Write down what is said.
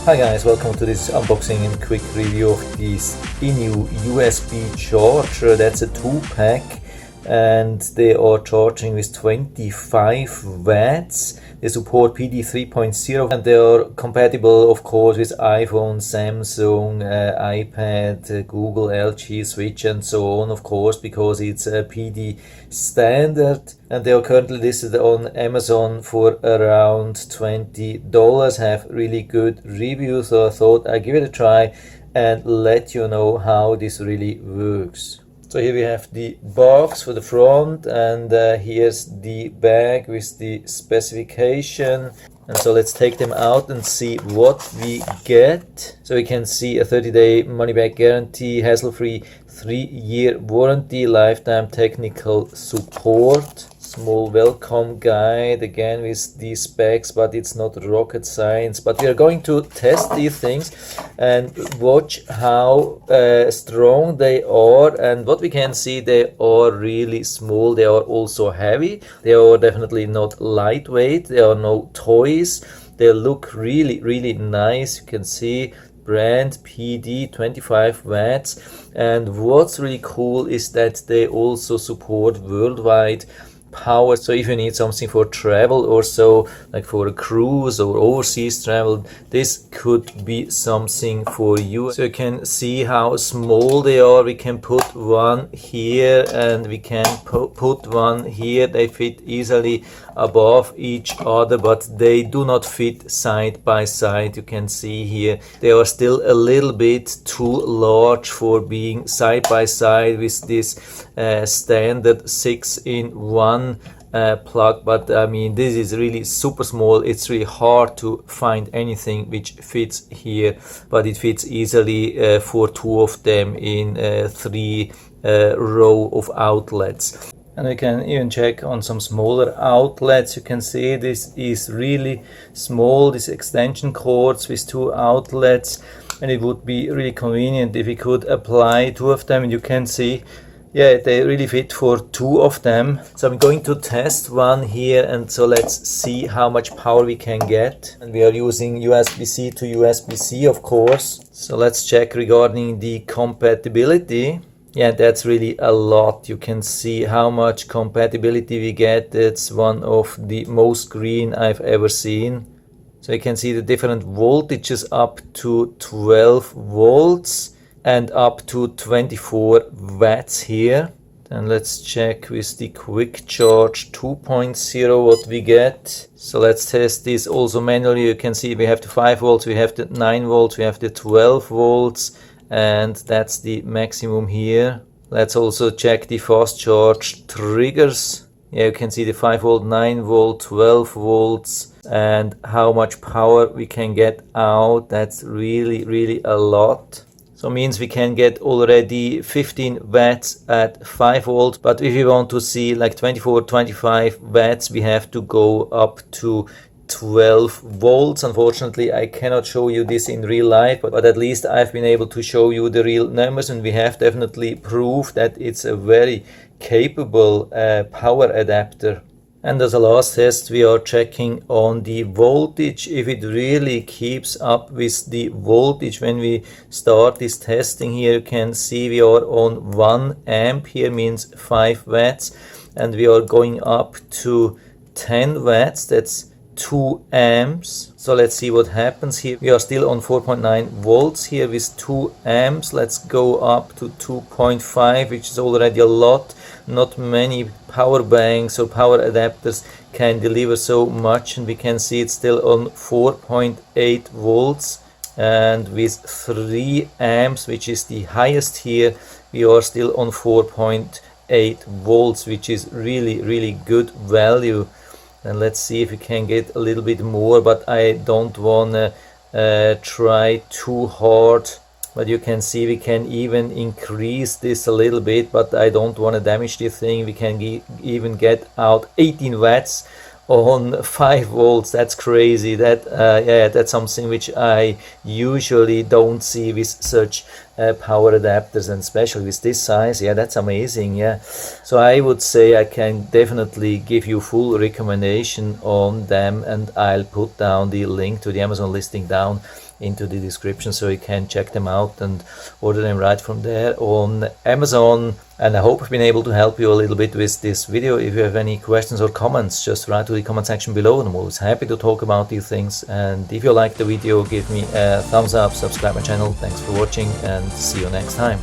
Hi guys, welcome to this unboxing and quick review of this INIU USB charger. That's a 2-pack and they are charging with 25 watts. They support PD 3.0 and they are compatible of course with iPhone, Samsung, iPad, Google, LG, Switch and so on, of course, because it's a PD standard. And they are currently listed on Amazon for around $20. Have really good reviews, so I thought I'd give it a try and let you know how this really works. So here we have the box for the front, and here's the bag with the specification. And so let's take them out and see what we get. So we can see a 30-day money-back guarantee, hassle-free 3-year warranty, lifetime technical support, small welcome guide, again with these specs, but it's not rocket science. But we are going to test these things and watch how strong they are. And what we can see, they are really small. They are also heavy. They are definitely not lightweight. There are no toys. They look really nice. You can see brand PD 25 watts. And what's really cool is that they also support worldwide power. So if you need something for travel or so, like for a cruise or overseas travel, this could be something for you. So you can see how small they are. We can put one here and we can put one here. They fit easily above each other, but they do not fit side by side. You can see here they are still a little bit too large for being side by side with this standard 6-in-1 plug. But I mean, this is really super small. It's really hard to find anything which fits here, but it fits easily for 2 of them in 3 row of outlets. And we can even check on some smaller outlets. You can see this is really small, these extension cords with 2 outlets, and it would be really convenient if we could apply 2 of them. And you can see, yeah, they really fit for 2 of them. So I'm going to test one here, and so let's see how much power we can get. And we are using USB-C to USB-C, of course. So let's check regarding the compatibility. Yeah, that's really a lot. You can see how much compatibility we get. It's one of the most green I've ever seen. So you can see the different voltages up to 12 volts and up to 24 watts here. And let's check with the quick charge 2.0 what we get. So let's test this also manually. You can see we have the 5 volts, we have the 9 volts, we have the 12 volts, and that's the maximum here. Let's also check the fast charge triggers. Yeah, you can see the 5 volt, 9 volt, 12 volts, and how much power we can get out. That's really a lot. So means we can get already 15 watts at 5 volts, but if you want to see like 24, 25 watts, we have to go up to 12 volts. Unfortunately, I cannot show you this in real life, but at least I've been able to show you the real numbers, and we have definitely proved that it's a very capable power adapter. And as a last test, we are checking on the voltage, if it really keeps up with the voltage. When we start this testing here, you can see we are on 1 amp here, means 5 watts, and we are going up to 10 watts, that's 2 amps. So let's see what happens here. We are still on 4.9 volts here with 2 amps. Let's go up to 2.5, which is already a lot. Not many power banks or power adapters can deliver so much, and we can see it's still on 4.8 volts, and with 3 amps, which is the highest here, we are still on 4.8 volts, which is really good value. And let's see if we can get a little bit more, but I don't want to try too hard. But you can see we can even increase this a little bit, but I don't want to damage this thing. We can even get out 18 watts on 5 volts. That's crazy. That yeah, that's something which I usually don't see with such power adapters, and especially with this size, yeah, that's amazing. Yeah, so I would say I can definitely give you full recommendation on them, and I'll put down the link to the Amazon listing down into the description, so you can check them out and order them right from there on Amazon. And I hope I've been able to help you a little bit with this video. If you have any questions or comments, just write to the comment section below, and I'm always happy to talk about these things. And if you liked the video, give me a thumbs up, subscribe my channel. Thanks for watching, and see you next time.